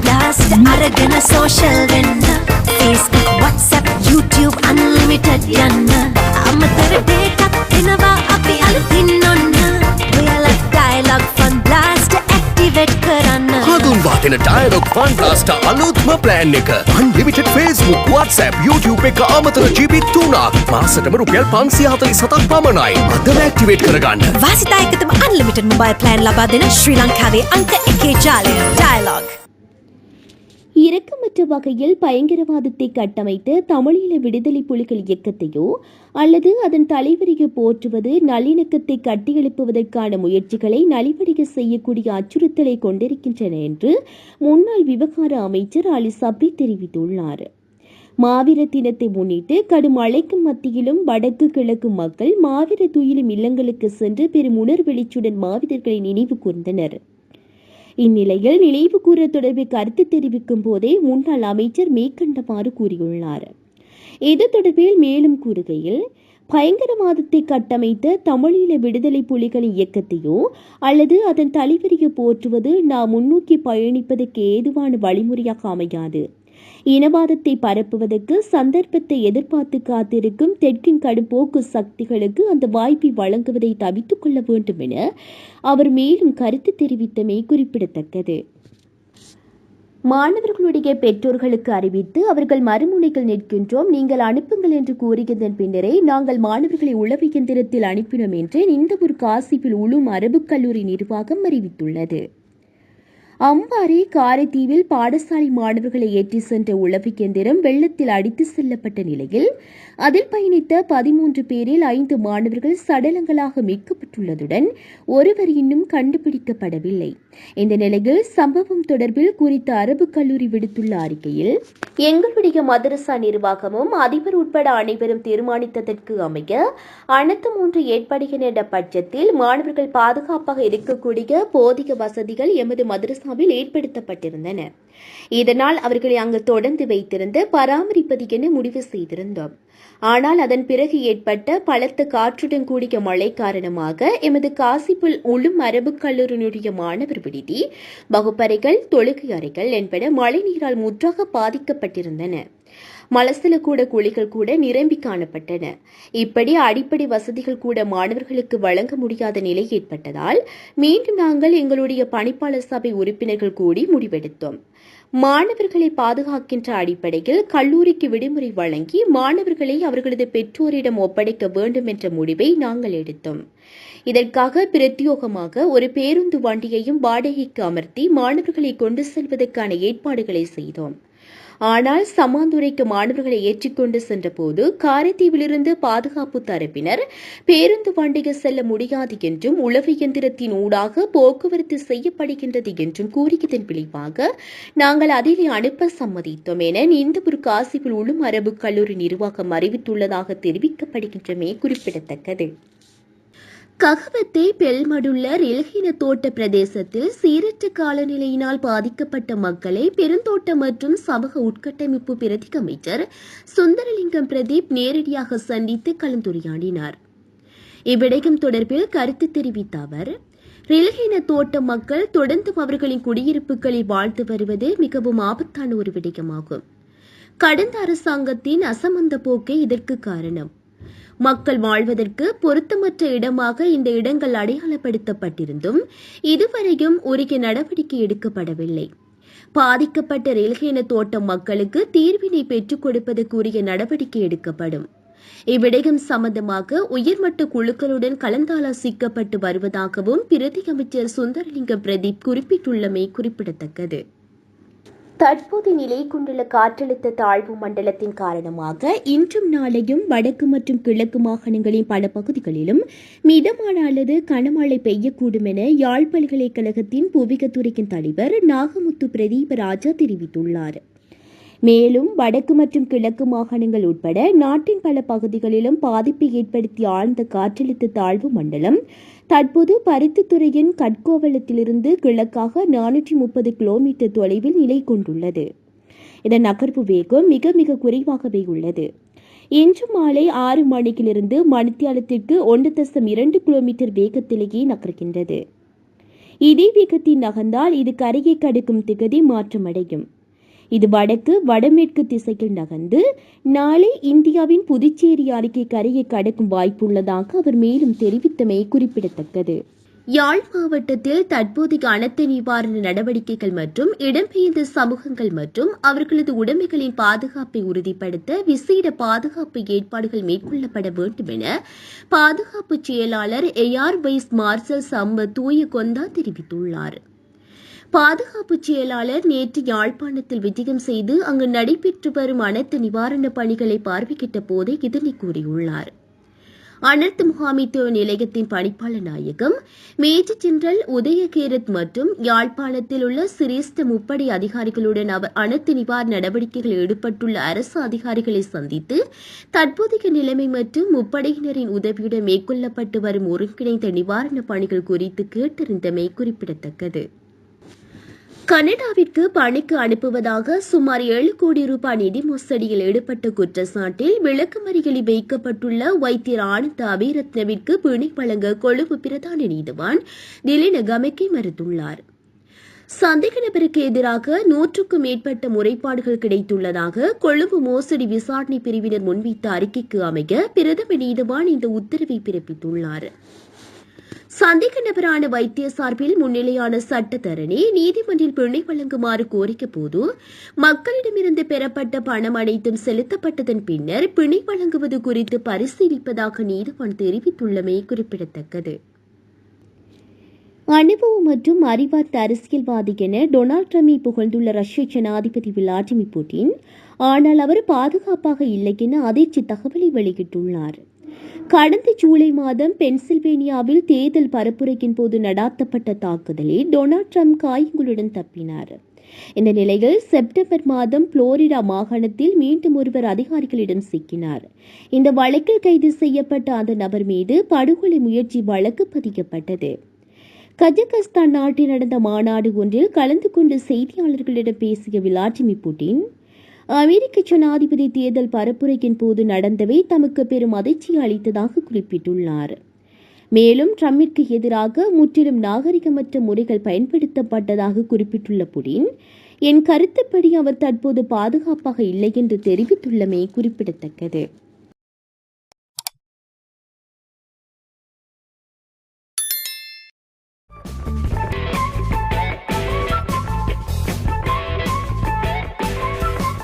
blast அரகன social venna Facebook WhatsApp YouTube unlimited yanna amathara data dinava api aluthinnonna real dialogue fun blast activate karanna hagun vaatena dialogue fun blast aluthma plan එක unlimited Facebook WhatsApp YouTube එක amathara GB 3ක් මාසෙටම රුපියල් 547ක් පමණයි අදම activate කරගන්න වාසිතායකතම unlimited mobile plan ලබා දෙන ශ්‍රී ලංකාවේ අංක 1 ජාලය dialogue இரக்கமற்ற வகையில் பயங்கரவாதத்தை கட்டமைத்து தமிழீழ விடுதலை புலிகள் இயக்கத்தையோ அல்லது அதன் தலைவரையோ போற்றுவது நல்லிணக்கத்தை கட்டியெழுப்புவதற்கான முயற்சிகளை நலிவடைய செய்யக்கூடிய அச்சுறுத்தலை கொண்டிருக்கின்றன என்று முன்னாள் விவகார அமைச்சர் அலி சப்ரி தெரிவித்துள்ளார். மாவீர தினத்தை முன்னிட்டு கடும் மழைக்கும் மத்தியிலும் வடக்கு கிழக்கு மக்கள் மாவீர துயிலும் இல்லங்களுக்கு சென்று பெரும் உணர்வெளிச்சுடன் மாவீரர்களை நினைவு கூர்ந்தனர். இந்நிலையில் நினைவு கூற தொடர்பில் கருத்து தெரிவிக்கும் போதே முன்னாள் அமைச்சர் மேற்கண்டவாறு கூறியுள்ளார். இது தொடர்பில் மேலும் கூறுகையில், பயங்கரவாதத்தை கட்டமைத்த தமிழீழ விடுதலை புலிகளின் இயக்கத்தையோ அல்லது அதன் தலைவரையோ போற்றுவது நாம் முன்னோக்கி பயணிப்பதற்கு ஏதுவான வழிமுறையாக அமையாது. இனவாதத்தை பரப்புவதற்கு சந்தர்ப்பத்தை எதிர்பார்த்து காத்திருக்கும் தெற்கின் கடும்போக்கு சக்திகளுக்கு அந்த வாய்ப்பை வழங்குவதை தவித்துக் கொள்ள வேண்டும் என அவர் மேலும் கருத்து தெரிவித்தமை குறிப்பிடத்தக்கது. மாணவர்களுடைய பெற்றோர்களுக்கு அறிவித்து அவர்கள் மறுமுனைகள் நிற்கின்றோம், நீங்கள் அனுப்புங்கள் என்று கூறியதன் பின்னரே நாங்கள் மாணவர்களை உளவு இயந்திரத்தில் அனுப்பினோம் என்று நிந்தபூர் காசிப்பில் உளும் அரபுக் கல்லூரி நிர்வாகம் அறிவித்துள்ளது. அம்பாறை காரைதீவில் பாடசாலை மாணவர்களை ஏற்றி சென்ற உளவு இயந்திரம் வெள்ளத்தில் அடித்து செல்லப்பட்ட நிலையில் அதில் பயணித்த 13 பேரில் 5 மாணவர்கள் சடலங்களாக மீட்கப்பட்டுள்ளதுடன் ஒருவர் இன்னும் கண்டுபிடிக்கப்படவில்லை. இந்த நிலையில் சம்பவம் தொடர்பில் குறித்த அரபு கல்லூரி விடுத்துள்ள அறிக்கையில், எங்களுடைய மதரசா நிர்வாகமும் அதிபர் உட்பட அனைவரும் தீர்மானித்ததற்கு அமைய அனைத்தும் ஒன்று ஏற்படுகின்ற பட்சத்தில் மாணவர்கள் பாதுகாப்பாக இருக்கக்கூடிய போதிய வசதிகள் எமது மதரசாவில் ஏற்படுத்தப்பட்டிருந்தன. இதனால் அவர்களை அங்கு தொடர்ந்து வைத்திருந்து பராமரிப்பது என முடிவு செய்திருந்தோம். ஆனால் அதன் பிறகு ஏற்பட்ட பலத்த காற்றுடன் கூடிய மழை காரணமாக எமது காசிப்புல் உளும் அரபு கல்லூரியினுடைய மாணவர் விடுதி, வகுப்பறைகள், தொழுகை அறைகள் என்பன மழை நீரால் முற்றாக பாதிக்கப்பட்டிருந்தன. மலசல கூட குழிகள் கூட நிரம்பி காணப்பட்டன. இப்படி அடிப்படை வசதிகள் கூட மாணவர்களுக்கு வழங்க முடியாத நிலை ஏற்பட்டதால் மீண்டும் நாங்கள் எங்களுடைய பணிப்பாளர் சபை உறுப்பினர்கள் கூடி முடிவெடுத்தோம். மாணவர்களை பாதுகாக்கின்ற அடிப்படையில் கல்லூரிக்கு விடுமுறை வழங்கி மாணவர்களை அவர்களது பெற்றோரிடம் ஒப்படைக்க வேண்டும் என்ற முடிவை நாங்கள் எடுத்தோம். இதற்காக பிரத்யோகமாக ஒரு பேருந்து வண்டியையும் வாடகைக்கு அமர்த்தி மாணவர்களை கொண்டு செல்வதற்கான ஏற்பாடுகளை செய்தோம். ஆனால் சமாந்துரைக்கு மாணவர்களை ஏற்றிக்கொண்டு சென்றபோது காரைதீவிலிருந்து பாதுகாப்பு தரப்பினர் பேருந்து வண்டிக்கு செல்ல முடியாது என்றும் உளவு இயந்திரத்தின் ஊடாக போக்குவரத்து செய்யப்படுகின்றது என்றும் கூறியதன் விளைவாக நாங்கள் அதிலே அனுப்ப சம்மதித்தோம் என நிந்தபூர் காசிப்பில் உளும் அரபு கல்லூரி நிர்வாகம் அறிவித்துள்ளதாக தெரிவிக்கப்படுகின்றமே குறிப்பிடத்தக்கது. ககவத்தை பெல்மடுள்ள ரெல்ஹின தோட்ட பிரதேசத்தில் சீரற்ற காலநிலையினால் பாதிக்கப்பட்ட மக்களை பெருந்தோட்ட மற்றும் சமூக உட்கட்டமைப்பு பிரதி அமைச்சர் சுந்தரலிங்கம் பிரதீப் நேரடியாக சந்தித்து கலந்துரையாடினார். இவ்விடயம் தொடர்பில் கருத்து தெரிவித்த அவர், ரெல்ஹின தோட்ட மக்கள் தொடர்ந்து அவர்களின் குடியிருப்புகளில் வாழ்ந்து வருவது மிகவும் ஆபத்தான ஒரு விடயமாகும். கடந்த அரசாங்கத்தின் அசமந்த போக்கே இதற்கு காரணம். மக்கள் வாழ்வதற்கு பொருத்தமற்ற இடமாக இந்த இடங்கள் அடையாளப்படுத்தப்பட்டிருந்தும் இதுவரையும் உரிய நடவடிக்கை எடுக்கப்படவில்லை. பாதிக்கப்பட்ட ரெல்ஹேன தோட்ட மக்களுக்கு தீர்வினை பெற்றுக் கொடுப்பதற்குரிய நடவடிக்கை எடுக்கப்படும். இவ்விடயம் சம்பந்தமாக உயர்மட்ட குழுக்களுடன் கலந்தாலோசிக்கப்பட்டு வருவதாகவும் பிரதி அமைச்சர் சுந்தரலிங்கம் பிரதீப் குறிப்பிட்டுள்ளமை குறிப்பிடத்தக்கது. தற்போது நிலை கொண்டுள்ள காற்றழுத்த தாழ்வு மண்டலத்தின் காரணமாக இன்றும் நாளையும் வடக்கு மற்றும் கிழக்கு மாகாணங்களின் பல பகுதிகளிலும் மிதமான அல்லது கனமழை பெய்யக்கூடும் என யாழ் பல்கலைக்கழகத்தின் புவிகத்துறையின் தலைவர் நாகமுத்து பிரதீப ராஜா தெரிவித்துள்ளார். மேலும் வடக்கு மற்றும் கிழக்கு மாகாணங்கள் உட்பட நாட்டின் பல பகுதிகளிலும் பாதிப்பை ஏற்படுத்தி ஆழ்ந்த காற்றழுத்த தாழ்வு மண்டலம் தற்போது பருத்தித்துறையின் கட்கோவளத்திலிருந்து கிழக்காக 430 கிலோமீட்டர் தொலைவில் நிலை கொண்டுள்ளது. இதன் நகர்வு வேகம் மிக மிக குறைவாகவே உள்ளது. இன்று மாலை 6 மணியிலிருந்து மணித்தியாலத்திற்கு 1.2 கிலோமீட்டர் வேகத்திலேயே நகர்கின்றது. இதே வேகத்தில் நகர்ந்தால் இது கரையை கடக்கும் திகதி மாற்றமடையும். இது வடக்கு வடமேற்கு திசையில் நகர்ந்து நாளை இந்தியாவின் புதுச்சேரி அருகே கரையை கடக்கும் வாய்ப்புள்ளதாக அவர் மேலும் தெரிவித்தமை குறிப்பிடத்தக்கது. யாழ் மாவட்டத்தில் தற்போதைய அனர்த்த நிவாரண நடவடிக்கைகள் மற்றும் இடம்பெயர்ந்த சமூகங்கள் மற்றும் அவர்களது உடைமைகளின் பாதுகாப்பை உறுதிப்படுத்த விசேட பாதுகாப்பு ஏற்பாடுகள் மேற்கொள்ளப்பட வேண்டும் என பாதுகாப்பு செயலாளர் ஏஆர் வைஸ் மார்ஷல் சம்பத் தூய கொந்தா தெரிவித்துள்ளார். பாதுகாப்பு செயலாளர் நேற்று யாழ்ப்பாணத்தில் விஜயம் செய்து அங்கு நடைபெற்று வரும் அனர்த்த நிவாரணப் பணிகளை பார்வையிட்ட போதே இதனை கூறியுள்ளார். அனர்த்த முகாமைத்துவ நிலையத்தின் பணிப்பாளர் நாயகம் மேஜர் ஜெனரல் உதயகேரத் மற்றும் யாழ்ப்பாணத்தில் உள்ள சிரேஷ்ட முப்படை அதிகாரிகளுடன் அவர் அனர்த்த நிவாரண நடவடிக்கைகளில் ஈடுபட்டுள்ள அரசு அதிகாரிகளை சந்தித்து தற்போதைய நிலைமை மற்றும் முப்படையினரின் உதவியுடன் மேற்கொள்ளப்பட்டு வரும் ஒருங்கிணைந்த நிவாரணப் பணிகள் குறித்து கேட்டறிந்தமை குறிப்பிடத்தக்கது. கனடாவிற்கு பணிக்கு அனுப்புவதாக சுமார் 7 கோடி ரூபாய் நிதி மோசடியில் ஈடுபட்ட குற்றச்சாட்டில் விளக்கமறியலில் வைக்கப்பட்டுள்ள வைத்தியர் ஆனந்த அபிரத்னவிற்கு பிணை வழங்க கொழும்பு பிரதான நீதிவான் திலின கமக்கை மறுத்துள்ளார். சந்தேக நபருக்கு எதிராக 100க்கும் மேற்பட்ட முறைப்பாடுகள் கிடைத்துள்ளதாக கொழும்பு மோசடி விசாரணை பிரிவினர் முன்வைத்த அறிக்கைக்கு அமைய பிரதம நீதிவான் இந்த உத்தரவை பிறப்பித்துள்ளார். சந்தேக நபரான வைத்திய சார்பில் முன்னிலையான சட்டத்தரணி நீதிமன்றில் பிணை வழங்குமாறு கோரிக்கை போது மக்களிடமிருந்து பெறப்பட்ட பணம் அனைத்தும் செலுத்தப்பட்டதன் பின்னர் பிணை வழங்குவது குறித்து பரிசீலிப்பதாக நீதிவான் தெரிவித்துள்ளமை குறிப்பிடத்தக்கது. அனுபவம் மற்றும் அறிவார்ந்த அரசியல்வாதி என டொனால்ட் ட்ரம்பை புகழ்ந்துள்ள ரஷ்ய ஜனாதிபதி விளாடிமிர் புட்டின், ஆனால் அவர் பாதுகாப்பாக இல்லை என அதிர்ச்சி தகவலை வெளியிட்டுள்ளார். கடந்த ஜூலை மாதம் பென்சில்வேனியாவில் தேர்தல் பரப்புரையின் போது நடாத்தப்பட்ட தாக்குதலில் டொனால்ட் ட்ரம்ப் காயங்களுடன் தப்பினார். இந்த நிலையில் செப்டம்பர் மாதம் புளோரிடா மாகாணத்தில் மீண்டும் ஒருவர் அதிகாரிகளிடம் சிக்கினார். இந்த வழக்கில் கைது செய்யப்பட்ட அந்த நபர் மீது படுகொலை முயற்சி வழக்கு பதியப்பட்டது. கஜகஸ்தான் நாட்டில் நடந்த மாநாடு ஒன்றில் கலந்து கொண்டு செய்தியாளர்களிடம் பேசிய விளாடிமிர் புட்டின், அமெரிக்க ஜனாதிபதி தேர்தல் பரப்புரையின் போது நடந்தவை தமக்கு பெரும் அதிர்ச்சியை அளித்ததாக குறிப்பிட்டுள்ளார். மேலும் ட்ரம்பிற்கு எதிராக முற்றிலும் நாகரிகமற்ற முறைகள் பயன்படுத்தப்பட்டதாக குறிப்பிட்டுள்ள புடின், என் கருத்துப்படி அவர் தற்போது பாதுகாப்பாக இல்லை என்று தெரிவித்துள்ளமை குறிப்பிடத்தக்கது.